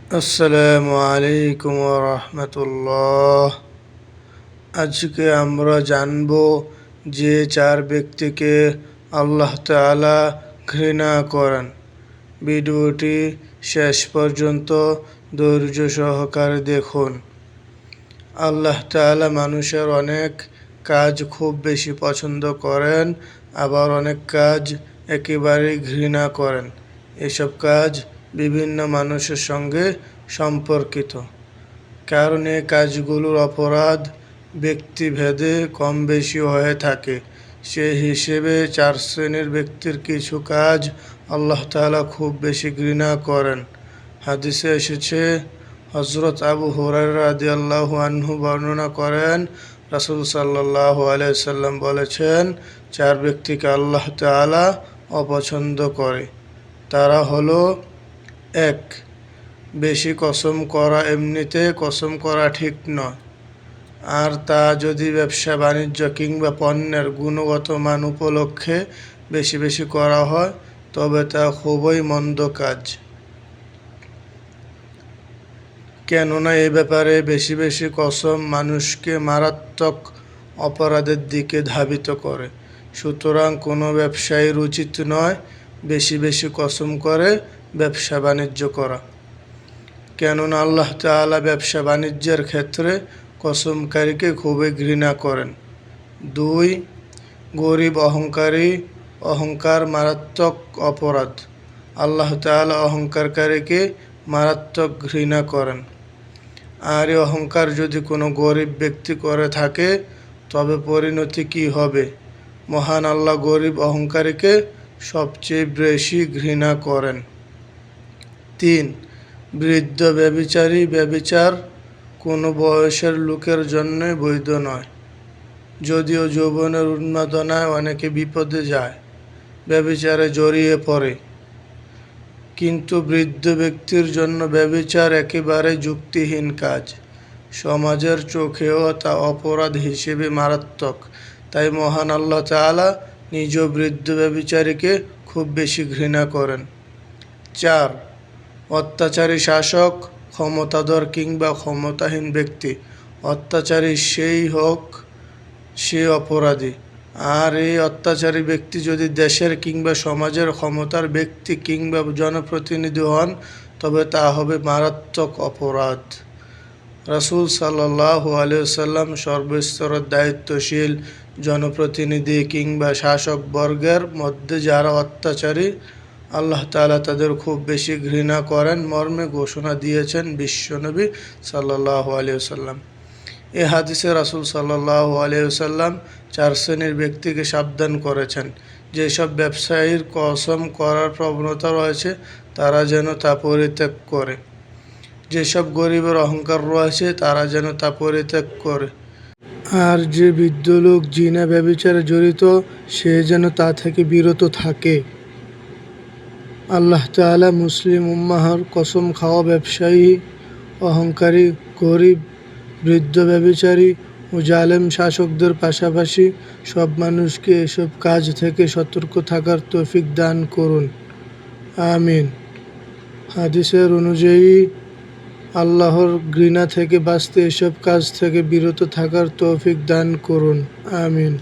আসসালামু আলাইকুম রহমতুল্লাহ। আজকে আমরা জানব যে চার ব্যক্তিকে আল্লাহ তাআলা ঘৃণা করেন। ভিডিওটি শেষ পর্যন্ত ধৈর্য সহকারে দেখুন। আল্লাহ তাআলা মানুষের অনেক কাজ খুব বেশি পছন্দ করেন, আবার অনেক কাজ একেবারেই ঘৃণা করেন। এসব কাজ বিভিন্ন মানুষের সঙ্গে সম্পর্কিত, কারণ এই কাজগুলোর অপরাধ ব্যক্তিভেদে কম বেশি হয়ে থাকে। সেই হিসেবে চার শ্রেণীর ব্যক্তির কিছু কাজ আল্লাহ তাআলা খুব বেশি ঘৃণা করেন। হাদিসে এসেছে, হযরত আবু হুরায়রা রাদিয়াল্লাহু আনহু বর্ণনা করেন, রাসূল সাল্লাল্লাহু আলাইহি সাল্লাম বলেছেন, চার ব্যক্তিকে আল্লাহ তাআলা অপছন্দ করে। তারা হলো: ১. বেশি কসম করা। এমনিতে কসম করা ঠিক নয়, আর তা যদি ব্যবসা বাণিজ্য কিংবা পণ্যের গুণগত মান উপলক্ষে বেশি বেশি করা হয় তবে তা খুবই মন্দ কাজ, কেননা এ ব্যাপারে বেশি বেশি কসম মানুষকে মারাত্মক অপরাধের দিকে ধাবিত করে। সুতরাং কোনো ব্যবসায়ীর উচিত নয় বেশি বেশি কসম করে ব্যবসা বাণিজ্য করা, কেননা আল্লাহ তাআলা ব্যবসা বাণিজ্যের ক্ষেত্রে কসমকারীকে খুবই ঘৃণা করেন। ২. গরিব অহংকারী। অহংকার মারাত্মক অপরাধ। আল্লাহ তাআলা অহংকারকারীকে মারাত্মক ঘৃণা করেন। আর এই অহংকার যদি কোনো গরিব ব্যক্তি করে থাকে তবে পরিণতি কী হবে? মহান আল্লাহ গরিব অহংকারীকে সবচেয়ে বেশি ঘৃণা করেন। ৩. বৃদ্ধ ব্যভিচারী। ব্যভিচার কোনো বয়সের লোকের জন্যই বৈধ নয়, যদিও যৌবনের উন্মাদনায় অনেকে বিপদে যায়, ব্যভিচারে জড়িয়ে পড়ে, কিন্তু বৃদ্ধ ব্যক্তির জন্য ব্যভিচার একেবারে যুক্তিহীন কাজ। সমাজের চোখেও তা অপরাধ হিসেবে মারাত্মক। তাই মহান আল্লাহ তাআলা নিজ বৃদ্ধ ব্যভিচারীকে খুব বেশি ঘৃণা করেন। ৪. অত্যাচারী শাসক। ক্ষমতাধর কিংবা ক্ষমতাহীন ব্যক্তি। অত্যাচারী সেই হোক, সে অপরাধী। আর এই অত্যাচারী ব্যক্তি যদি দেশের কিংবা সমাজের ক্ষমতার ব্যক্তি কিংবা জনপ্রতিনিধি হন তবে তা হবে মারাত্মক অপরাধ। রাসূল সাল্লাল্লাহু আলাইহি ওয়াসাল্লাম সর্বস্তরের দায়িত্বশীল জনপ্রতিনিধি কিংবা শাসক বর্গের মধ্যে যারা অত্যাচারী, আল্লাহ তাআলা তাদের খুব বেশি ঘৃণা করেন মর্মে ঘোষণা দিয়েছেন বিশ্বনবী সাল্লাল্লাহু আলাইহি ওয়াসাল্লাম। এ হাদিসে রাসূল সাল্লাল্লাহু আলাইহি ওয়াসাল্লাম চার শ্রেণীর ব্যক্তিকে সাবধান করেছেন। যেসব ব্যবসায়ীর কসম করার প্রবণতা রয়েছে তারা যেন তা পরিত্যাগ করে, যেসব গরিবের অহংকার রয়েছে তারা যেন তা পরিত্যাগ করে, আর যে বৃদ্ধ লোক জিনা ব্যভিচারে জড়িত সে যেন তা থেকে বিরত থাকে। আল্লাহ তাআলা মুসলিম উম্মাহর কসম খাওয়া ব্যবসায়ী, অহংকারী, গরিব, বৃদ্ধ ব্যভিচারী ও জালেম শাসকদের পাশাপাশি সব মানুষকে এসব কাজ থেকে সতর্ক থাকার তৌফিক দান করুন। আমিন। হাদিসের অনুযায়ী আল্লাহর ঘৃণা থেকে বাঁচতে এসব কাজ থেকে বিরত থাকার তৌফিক দান করুন। আমিন।